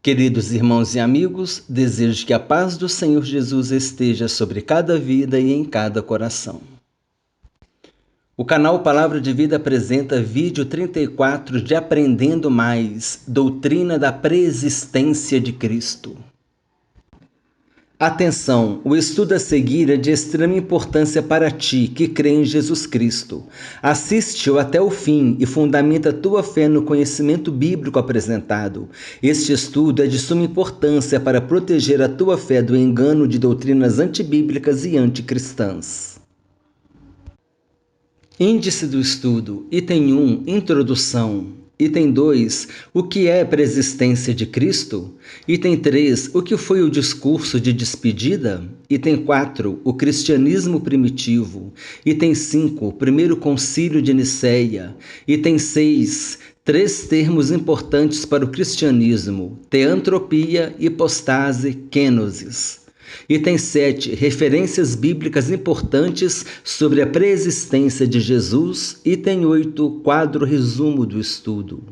Queridos irmãos e amigos, desejo que a paz do Senhor Jesus esteja sobre cada vida e em cada coração. O canal Palavra de Vida apresenta vídeo 34 de Aprendendo Mais, Doutrina da Preexistência de Cristo. Atenção, o estudo a seguir é de extrema importância para ti, que crê em Jesus Cristo. Assiste-o até o fim e fundamenta tua fé no conhecimento bíblico apresentado. Este estudo é de suma importância para proteger a tua fé do engano de doutrinas antibíblicas e anticristãs. Índice do estudo, item 1, Introdução. Item 2, o que é a preexistência de Cristo? Item 3, o que foi o discurso de despedida? Item 4, o cristianismo primitivo. Item 5, primeiro concílio de Nicéia. Item 6, três termos importantes para o cristianismo: teantropia, hipostase, kenosis. Item 7, referências bíblicas importantes sobre a preexistência de Jesus. Item 8, quadro resumo do estudo.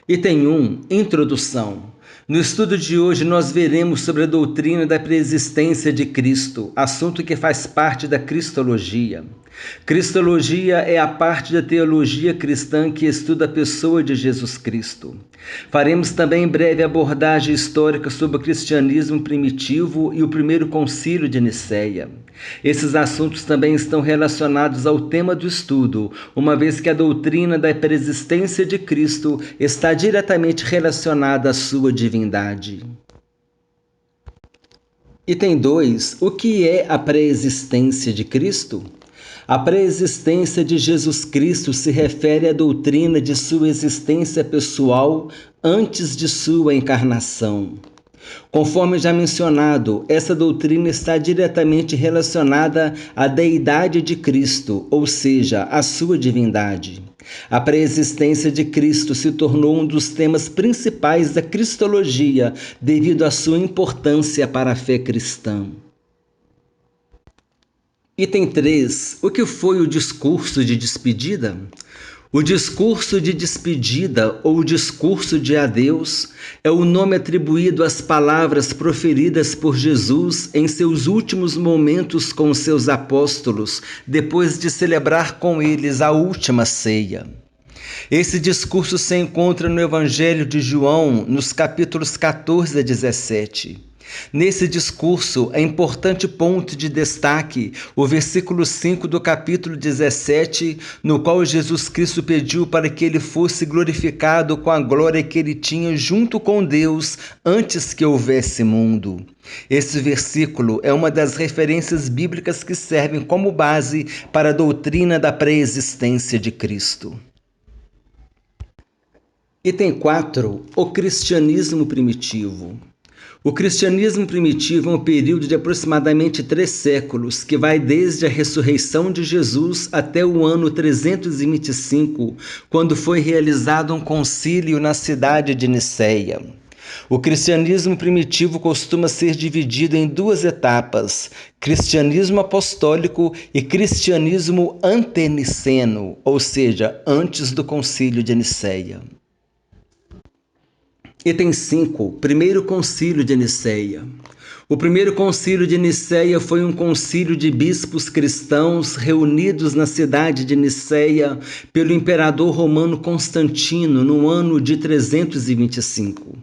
Item 1, Introdução. No estudo de hoje nós veremos sobre a doutrina da preexistência de Cristo, assunto que faz parte da Cristologia. Cristologia é a parte da teologia cristã que estuda a pessoa de Jesus Cristo. Faremos também em breve abordagem histórica sobre o cristianismo primitivo e o primeiro concílio de Nicéia. Esses assuntos também estão relacionados ao tema do estudo, uma vez que a doutrina da preexistência de Cristo está diretamente relacionada à sua divindade. Item 2. O que é a preexistência de Cristo? A preexistência de Jesus Cristo se refere à doutrina de sua existência pessoal antes de sua encarnação. Conforme já mencionado, essa doutrina está diretamente relacionada à deidade de Cristo, ou seja, à sua divindade. A preexistência de Cristo se tornou um dos temas principais da cristologia devido à sua importância para a fé cristã. Item 3. O que foi o discurso de despedida? O discurso de despedida, ou discurso de adeus, é o nome atribuído às palavras proferidas por Jesus em seus últimos momentos com os seus apóstolos, depois de celebrar com eles a última ceia. Esse discurso se encontra no Evangelho de João, nos capítulos 14 a 17. Nesse discurso, é importante ponto de destaque o versículo 5 do capítulo 17, no qual Jesus Cristo pediu para que ele fosse glorificado com a glória que ele tinha junto com Deus antes que houvesse mundo. Esse versículo é uma das referências bíblicas que servem como base para a doutrina da preexistência de Cristo. Item 4. O cristianismo primitivo. O cristianismo primitivo é um período de aproximadamente 3 séculos, que vai desde a ressurreição de Jesus até o ano 325, quando foi realizado um concílio na cidade de Nicéia. O cristianismo primitivo costuma ser dividido em 2 etapas: cristianismo apostólico e cristianismo anteniceno, ou seja, antes do concílio de Nicéia. Item 5. Primeiro concílio de Nicéia. O primeiro concílio de Nicéia foi um concílio de bispos cristãos reunidos na cidade de Nicéia pelo imperador romano Constantino no ano de 325.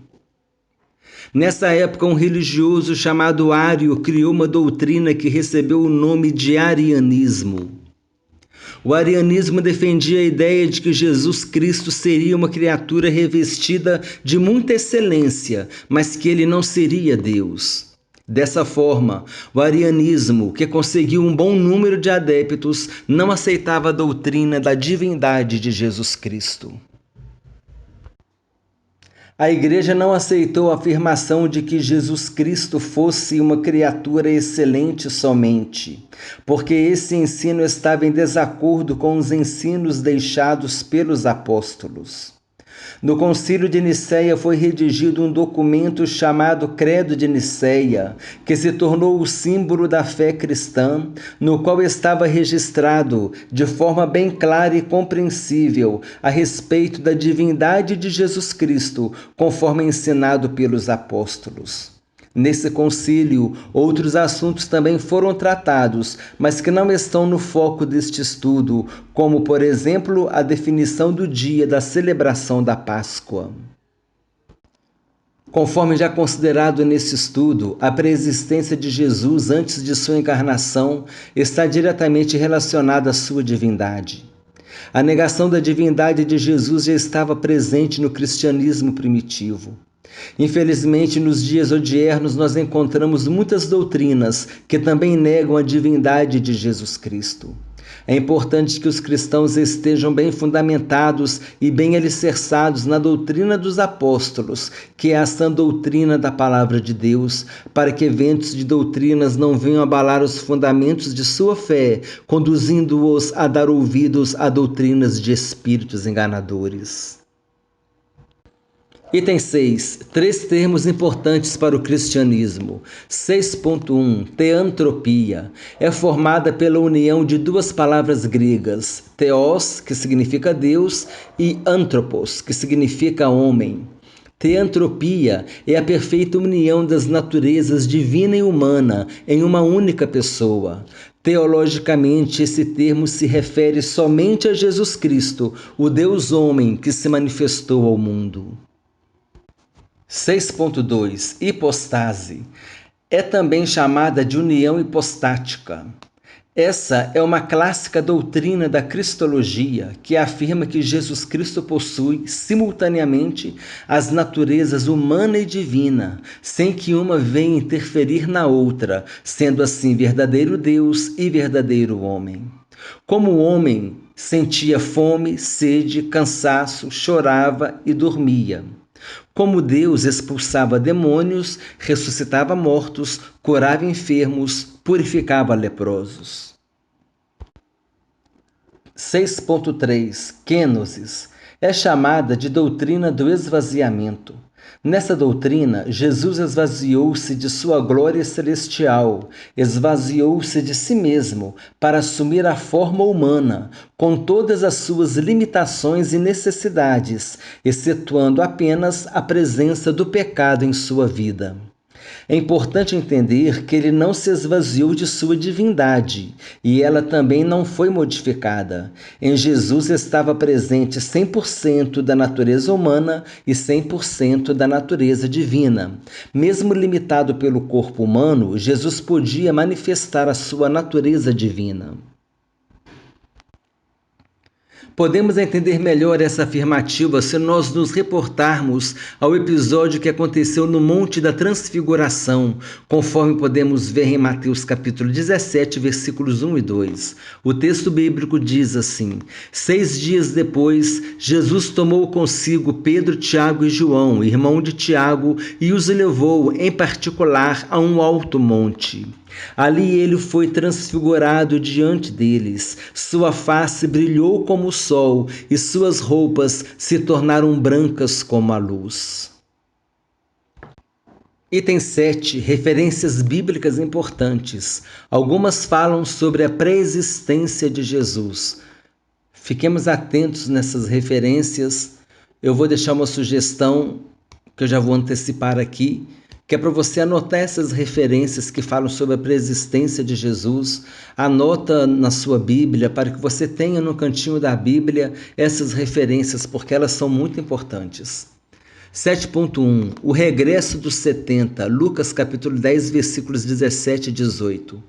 Nessa época, um religioso chamado Ário criou uma doutrina que recebeu o nome de arianismo. O arianismo defendia a ideia de que Jesus Cristo seria uma criatura revestida de muita excelência, mas que ele não seria Deus. Dessa forma, o arianismo, que conseguiu um bom número de adeptos, não aceitava a doutrina da divindade de Jesus Cristo. A Igreja não aceitou a afirmação de que Jesus Cristo fosse uma criatura excelente somente, porque esse ensino estava em desacordo com os ensinos deixados pelos apóstolos. No Concílio de Nicéia foi redigido um documento chamado Credo de Nicéia, que se tornou o símbolo da fé cristã, no qual estava registrado, de forma bem clara e compreensível, a respeito da divindade de Jesus Cristo, conforme ensinado pelos apóstolos. Nesse concílio, outros assuntos também foram tratados, mas que não estão no foco deste estudo, como, por exemplo, a definição do dia da celebração da Páscoa. Conforme já considerado nesse estudo, a preexistência de Jesus antes de sua encarnação está diretamente relacionada à sua divindade. A negação da divindade de Jesus já estava presente no cristianismo primitivo. Infelizmente, nos dias odiernos, nós encontramos muitas doutrinas que também negam a divindade de Jesus Cristo. É importante que os cristãos estejam bem fundamentados e bem alicerçados na doutrina dos apóstolos, que é a sã doutrina da palavra de Deus, para que eventos de doutrinas não venham abalar os fundamentos de sua fé, conduzindo-os a dar ouvidos a doutrinas de espíritos enganadores. Item 6. 3 termos importantes para o cristianismo. 6.1. Teantropia. É formada pela união de duas palavras gregas, theos, que significa Deus, e anthropos, que significa homem. Teantropia é a perfeita união das naturezas divina e humana em uma única pessoa. Teologicamente, esse termo se refere somente a Jesus Cristo, o Deus-homem que se manifestou ao mundo. 6.2. Hipostase. É também chamada de união hipostática. Essa é uma clássica doutrina da cristologia que afirma que Jesus Cristo possui, simultaneamente, as naturezas humana e divina, sem que uma venha interferir na outra, sendo assim verdadeiro Deus e verdadeiro homem. Como homem, sentia fome, sede, cansaço, chorava e dormia. Como Deus expulsava demônios, ressuscitava mortos, curava enfermos, purificava leprosos. 6.3. Kenosis. É chamada de doutrina do esvaziamento. Nessa doutrina, Jesus esvaziou-se de sua glória celestial, esvaziou-se de si mesmo para assumir a forma humana, com todas as suas limitações e necessidades, excetuando apenas a presença do pecado em sua vida. É importante entender que ele não se esvaziou de sua divindade, e ela também não foi modificada. Em Jesus estava presente 100% da natureza humana e 100% da natureza divina. Mesmo limitado pelo corpo humano, Jesus podia manifestar a sua natureza divina. Podemos entender melhor essa afirmativa se nós nos reportarmos ao episódio que aconteceu no Monte da Transfiguração, conforme podemos ver em Mateus capítulo 17, versículos 1 e 2. O texto bíblico diz assim: 6 dias depois, Jesus tomou consigo Pedro, Tiago e João, irmão de Tiago, e os levou, em particular, a um alto monte. Ali ele foi transfigurado diante deles, sua face brilhou como o sol e suas roupas se tornaram brancas como a luz. Item 7. Referências bíblicas importantes. Algumas falam sobre a pré-existência de Jesus. Fiquemos atentos nessas referências. Eu vou deixar uma sugestão que eu já vou antecipar aqui, que é para você anotar essas referências que falam sobre a preexistência de Jesus. Anota na sua Bíblia, para que você tenha no cantinho da Bíblia essas referências, porque elas são muito importantes. 7.1. O regresso dos 70, Lucas capítulo 10, versículos 17 e 18.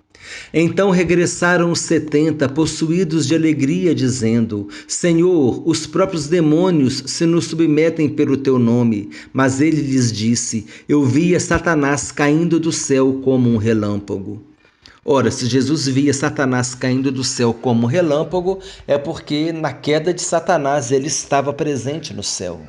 Então regressaram os 70, possuídos de alegria, dizendo: Senhor, os próprios demônios se nos submetem pelo teu nome. Mas ele lhes disse: Eu via Satanás caindo do céu como um relâmpago. Ora, se Jesus via Satanás caindo do céu como um relâmpago, é porque na queda de Satanás ele estava presente no céu.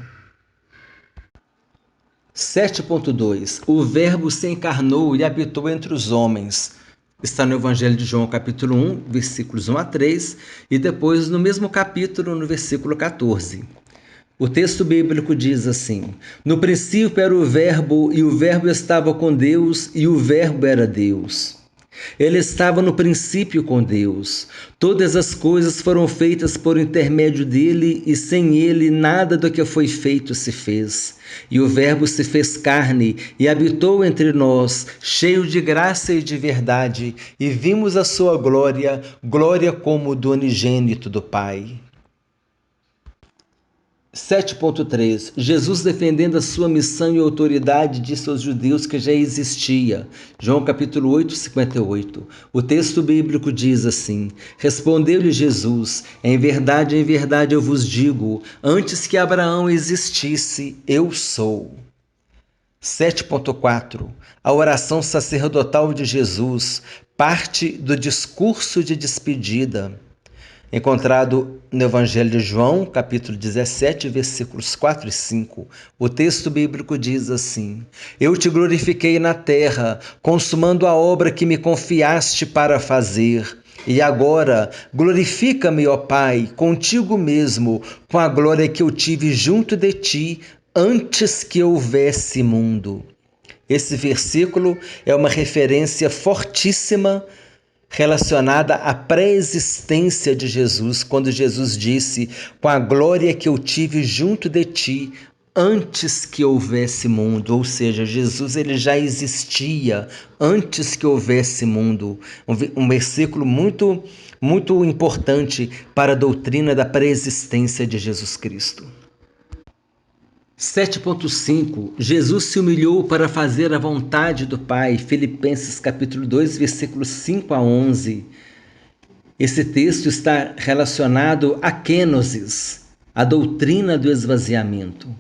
7.2. O Verbo se encarnou e habitou entre os homens. Está no Evangelho de João, capítulo 1, versículos 1 a 3, e depois no mesmo capítulo, no versículo 14. O texto bíblico diz assim: no princípio era o Verbo, e o Verbo estava com Deus, e o Verbo era Deus. Ele estava no princípio com Deus. Todas as coisas foram feitas por intermédio dele, e sem ele nada do que foi feito se fez. E o Verbo se fez carne e habitou entre nós, cheio de graça e de verdade, e vimos a sua glória, glória como do unigênito do Pai. 7.3 Jesus defendendo a sua missão e autoridade disse aos judeus que já existia. João capítulo 8, 58. O texto bíblico diz assim: respondeu-lhe Jesus, em verdade eu vos digo, antes que Abraão existisse, eu sou. 7.4 A oração sacerdotal de Jesus, parte do discurso de despedida. Encontrado no Evangelho de João, capítulo 17, versículos 4 e 5, o texto bíblico diz assim: eu te glorifiquei na terra, consumando a obra que me confiaste para fazer. E agora, glorifica-me, ó Pai, contigo mesmo, com a glória que eu tive junto de ti, antes que houvesse mundo. Esse versículo é uma referência fortíssima relacionada à pré-existência de Jesus, quando Jesus disse: com a glória que eu tive junto de ti, antes que houvesse mundo. Ou seja, Jesus ele já existia antes que houvesse mundo. Um versículo muito importante para a doutrina da pré-existência de Jesus Cristo. 7.5 Jesus se humilhou para fazer a vontade do Pai. Filipenses capítulo 2, versículos 5 a 11. Esse texto está relacionado a kenosis, a doutrina do esvaziamento.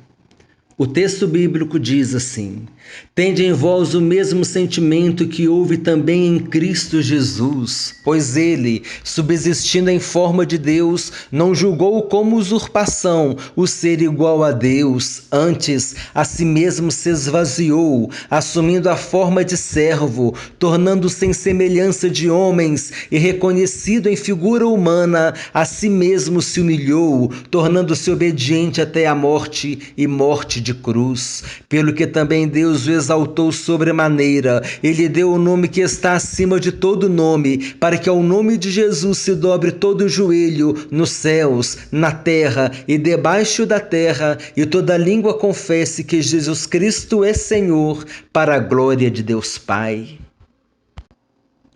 O texto bíblico diz assim: tende em vós o mesmo sentimento que houve também em Cristo Jesus, pois ele, subsistindo em forma de Deus, não julgou como usurpação o ser igual a Deus, antes a si mesmo se esvaziou, assumindo a forma de servo, tornando-se em semelhança de homens e reconhecido em figura humana, a si mesmo se humilhou, tornando-se obediente até a morte e morte de cruz. Pelo que também Deus o exaltou sobremaneira, ele deu o nome que está acima de todo nome, para que ao nome de Jesus se dobre todo o joelho, nos céus, na terra e debaixo da terra, e toda língua confesse que Jesus Cristo é Senhor, para a glória de Deus Pai.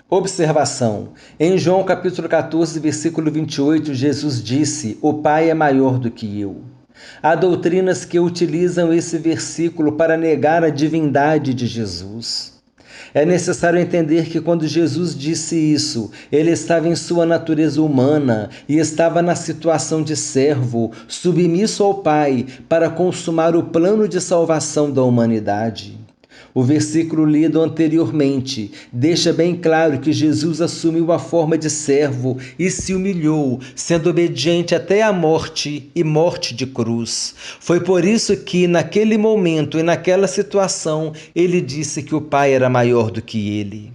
Observação: em João capítulo 14, versículo 28, Jesus disse: o Pai é maior do que eu. Há doutrinas que utilizam esse versículo para negar a divindade de Jesus. É necessário entender que quando Jesus disse isso, ele estava em sua natureza humana e estava na situação de servo, submisso ao Pai, para consumar o plano de salvação da humanidade. O versículo lido anteriormente deixa bem claro que Jesus assumiu a forma de servo e se humilhou, sendo obediente até a morte e morte de cruz. Foi por isso que, naquele momento e naquela situação, ele disse que o Pai era maior do que ele.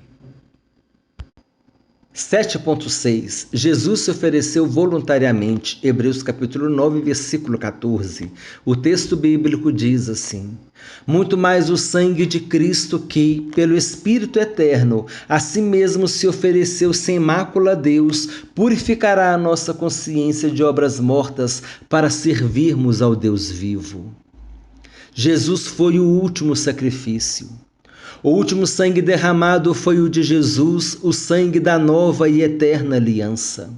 7.6 Jesus se ofereceu voluntariamente. Hebreus capítulo 9, versículo 14. O texto bíblico diz assim: muito mais o sangue de Cristo que, pelo Espírito eterno, a si mesmo se ofereceu sem mácula a Deus, purificará a nossa consciência de obras mortas para servirmos ao Deus vivo. Jesus foi o último sacrifício. O último sangue derramado foi o de Jesus, o sangue da nova e eterna aliança.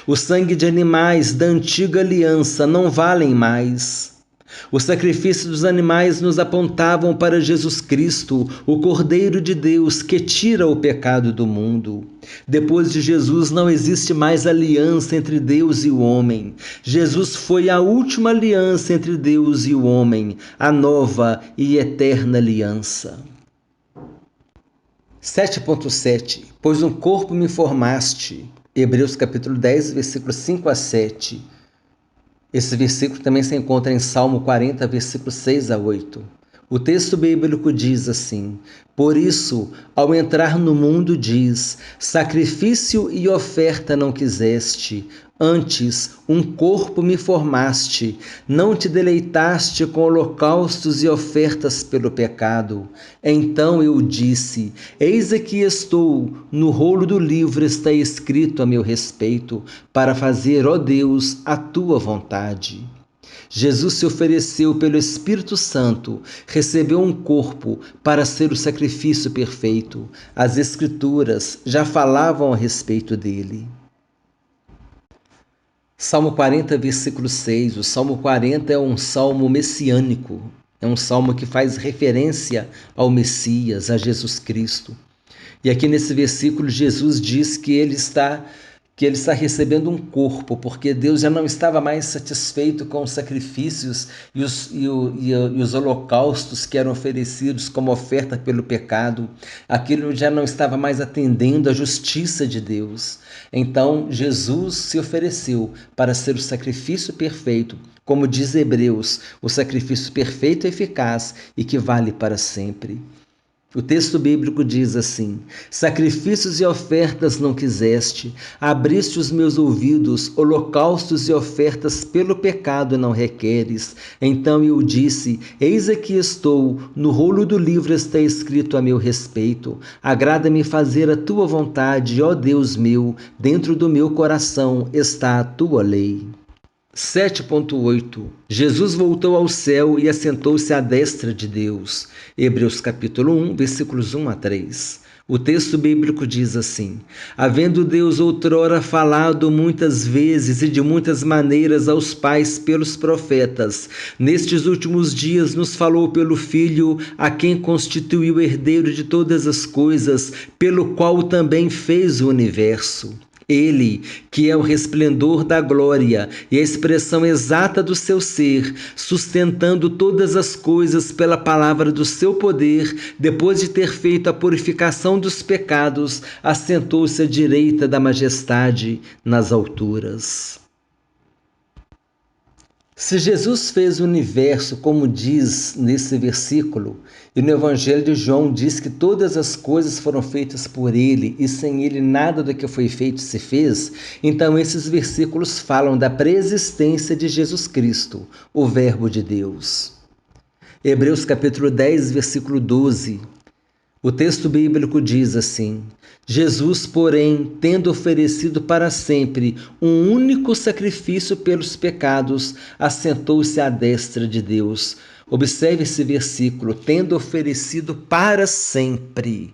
O sangue de animais da antiga aliança não valem mais. Os sacrifícios dos animais nos apontavam para Jesus Cristo, o Cordeiro de Deus que tira o pecado do mundo. Depois de Jesus não existe mais aliança entre Deus e o homem. Jesus foi a última aliança entre Deus e o homem, a nova e eterna aliança. 7.7 Pois um corpo me formaste. Hebreus capítulo 10, versículos 5 a 7. Esse versículo também se encontra em Salmo 40, versículos 6 a 8. O texto bíblico diz assim: por isso, ao entrar no mundo, diz: sacrifício e oferta não quiseste, antes um corpo me formaste. Não te deleitaste com holocaustos e ofertas pelo pecado. Então eu disse: eis aqui estou, no rolo do livro está escrito a meu respeito, para fazer, ó Deus, a tua vontade. Jesus se ofereceu pelo Espírito Santo, recebeu um corpo para ser o sacrifício perfeito. As Escrituras já falavam a respeito dele. Salmo 40, versículo 6. O Salmo 40 é um salmo messiânico, é um salmo que faz referência ao Messias, a Jesus Cristo. E aqui nesse versículo, Jesus diz que ele está recebendo um corpo, porque Deus já não estava mais satisfeito com os sacrifícios e os holocaustos que eram oferecidos como oferta pelo pecado. Aquilo já não estava mais atendendo à justiça de Deus. Então Jesus se ofereceu para ser o sacrifício perfeito, como diz Hebreus, o sacrifício perfeito e eficaz e que vale para sempre. O texto bíblico diz assim: sacrifícios e ofertas não quiseste, abriste os meus ouvidos, holocaustos e ofertas pelo pecado não requeres. Então eu disse: eis aqui estou, no rolo do livro está escrito a meu respeito. Agrada-me fazer a tua vontade, ó Deus meu, dentro do meu coração está a tua lei. 7.8 Jesus voltou ao céu e assentou-se à destra de Deus. Hebreus capítulo 1, versículos 1 a 3. O texto bíblico diz assim: havendo Deus outrora falado muitas vezes e de muitas maneiras aos pais pelos profetas, nestes últimos dias nos falou pelo Filho, a quem constituiu herdeiro de todas as coisas, pelo qual também fez o universo. Ele, que é o resplendor da glória e a expressão exata do seu ser, sustentando todas as coisas pela palavra do seu poder, depois de ter feito a purificação dos pecados, assentou-se à direita da majestade nas alturas. Se Jesus fez o universo, como diz nesse versículo, e no Evangelho de João diz que todas as coisas foram feitas por ele e sem ele nada do que foi feito se fez, então esses versículos falam da preexistência de Jesus Cristo, o Verbo de Deus. Hebreus capítulo 10, versículo 12. O texto bíblico diz assim: Jesus, porém, tendo oferecido para sempre um único sacrifício pelos pecados, assentou-se à destra de Deus. Observe esse versículo: tendo oferecido para sempre.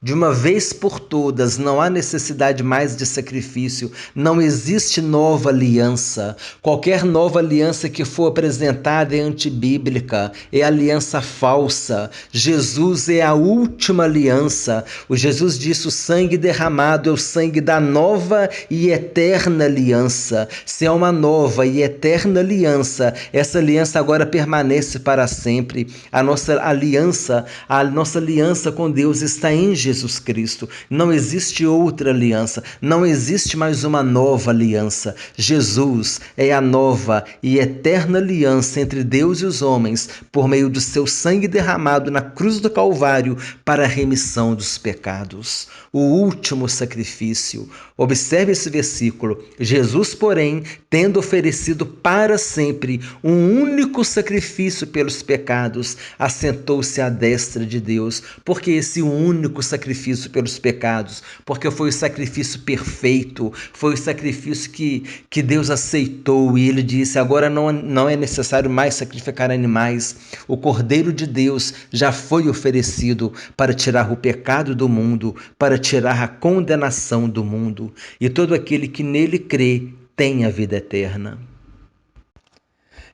De uma vez por todas, não há necessidade mais de sacrifício, não existe nova aliança. Qualquer nova aliança que for apresentada é antibíblica, é aliança falsa. Jesus é a última aliança. O Jesus disse: o sangue derramado é o sangue da nova e eterna aliança. Se é uma nova e eterna aliança, essa aliança agora permanece para sempre. A nossa aliança com Deus está em Jesus Cristo. Não existe outra aliança, não existe mais uma nova aliança. Jesus é a nova e eterna aliança entre Deus e os homens, por meio do seu sangue derramado na cruz do Calvário para a remissão dos pecados. O último sacrifício. Observe esse versículo: Jesus, porém, tendo oferecido para sempre um único sacrifício pelos pecados, assentou-se à destra de Deus. Porque esse único sacrifício pelos pecados? Porque foi o sacrifício perfeito, foi o sacrifício que Deus aceitou, e ele disse: agora não é necessário mais sacrificar animais. O Cordeiro de Deus já foi oferecido para tirar o pecado do mundo, para tirar a condenação do mundo, e todo aquele que nele crê tem a vida eterna.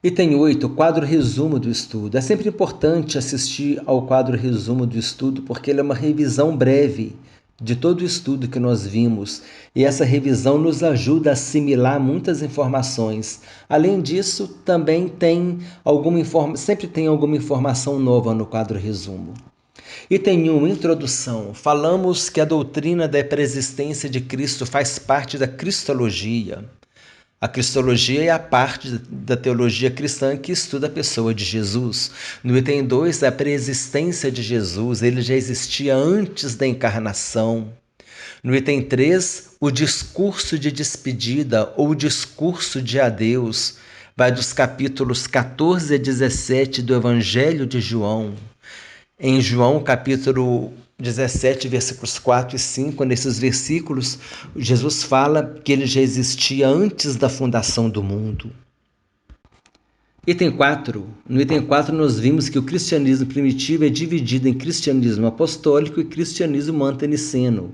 Item 8, quadro resumo do estudo. É sempre importante assistir ao quadro resumo do estudo, porque ele é uma revisão breve de todo o estudo que nós vimos, e essa revisão nos ajuda a assimilar muitas informações. Além disso, também sempre tem alguma informação nova no quadro resumo. Item 1, introdução. Falamos que a doutrina da pré-existência de Cristo faz parte da cristologia. A cristologia é a parte da teologia cristã que estuda a pessoa de Jesus. No item 2, a preexistência de Jesus, ele já existia antes da encarnação. No item 3, o discurso de despedida ou discurso de adeus, vai dos capítulos 14 a 17 do Evangelho de João. Em João, capítulo 17, versículos 4 e 5, nesses versículos, Jesus fala que ele já existia antes da fundação do mundo. Item 4. No item 4, nós vimos que o cristianismo primitivo é dividido em cristianismo apostólico e cristianismo anteniceno.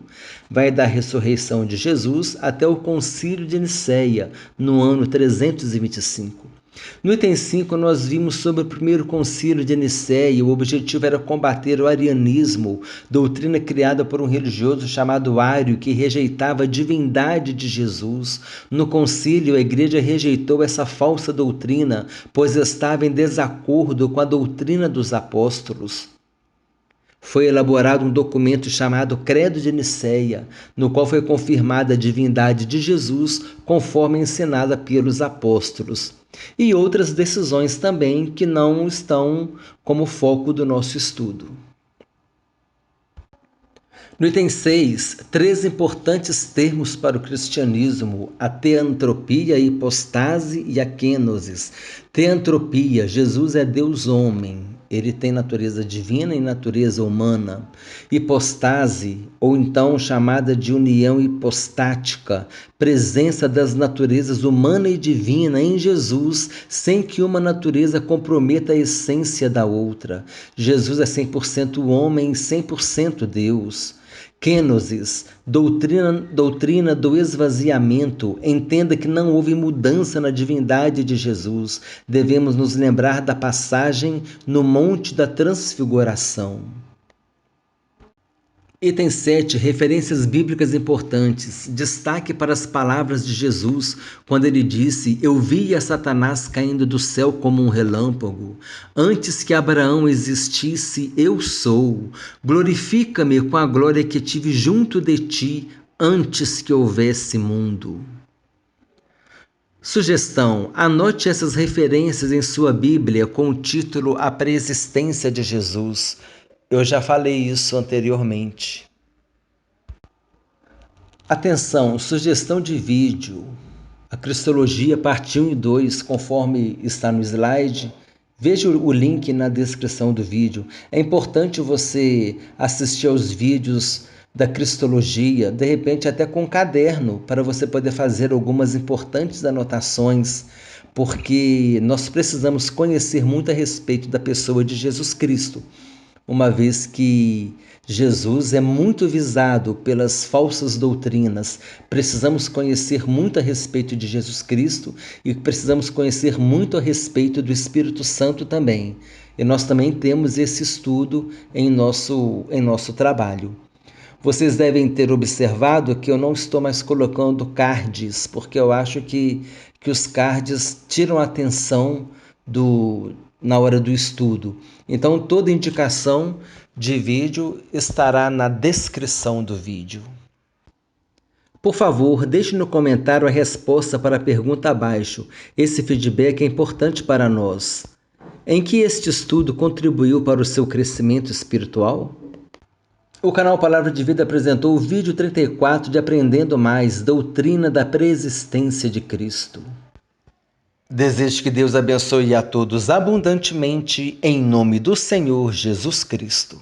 Vai da ressurreição de Jesus até o concílio de Nicéia, no ano 325. No item 5, nós vimos sobre o primeiro concílio de Nicéia. O objetivo era combater o arianismo, doutrina criada por um religioso chamado Ário, que rejeitava a divindade de Jesus. No concílio, a igreja rejeitou essa falsa doutrina, pois estava em desacordo com a doutrina dos apóstolos. Foi elaborado um documento chamado Credo de Nicéia, no qual foi confirmada a divindade de Jesus, conforme ensinada pelos apóstolos. E outras decisões também que não estão como foco do nosso estudo. No item 6, 3 importantes termos para o cristianismo: a teantropia, a hipostase e a kenosis. Teantropia, Jesus é Deus homem, ele tem natureza divina e natureza humana. Hipostase, ou então chamada de união hipostática, presença das naturezas humana e divina em Jesus, sem que uma natureza comprometa a essência da outra. Jesus é 100% homem e 100% Deus. Kenosis, doutrina do esvaziamento. Entenda que não houve mudança na divindade de Jesus. Devemos nos lembrar da passagem no Monte da Transfiguração. Item 7. Referências bíblicas importantes. Destaque para as palavras de Jesus, quando ele disse: Eu via Satanás caindo do céu como um relâmpago. Antes que Abraão existisse, eu sou. Glorifica-me com a glória que tive junto de ti, antes que houvesse mundo. Sugestão: anote essas referências em sua Bíblia com o título A Preexistência de Jesus. Eu já falei isso anteriormente. Atenção, sugestão de vídeo. A Cristologia, parte 1 e 2, conforme está no slide. Veja o link na descrição do vídeo. É importante você assistir aos vídeos da Cristologia, de repente até com um caderno, para você poder fazer algumas importantes anotações, porque nós precisamos conhecer muito a respeito da pessoa de Jesus Cristo, uma vez que Jesus é muito visado pelas falsas doutrinas. Precisamos conhecer muito a respeito de Jesus Cristo e precisamos conhecer muito a respeito do Espírito Santo também. E nós também temos esse estudo em nosso trabalho. Vocês devem ter observado que eu não estou mais colocando cards, porque eu acho que os cards tiram a atenção na hora do estudo. Então, toda indicação de vídeo estará na descrição do vídeo. Por favor, deixe no comentário a resposta para a pergunta abaixo. Esse feedback é importante para nós. Em que este estudo contribuiu para o seu crescimento espiritual? O canal Palavra de Vida apresentou o vídeo 34 de Aprendendo Mais, Doutrina da Preexistência de Cristo. Desejo que Deus abençoe a todos abundantemente, em nome do Senhor Jesus Cristo.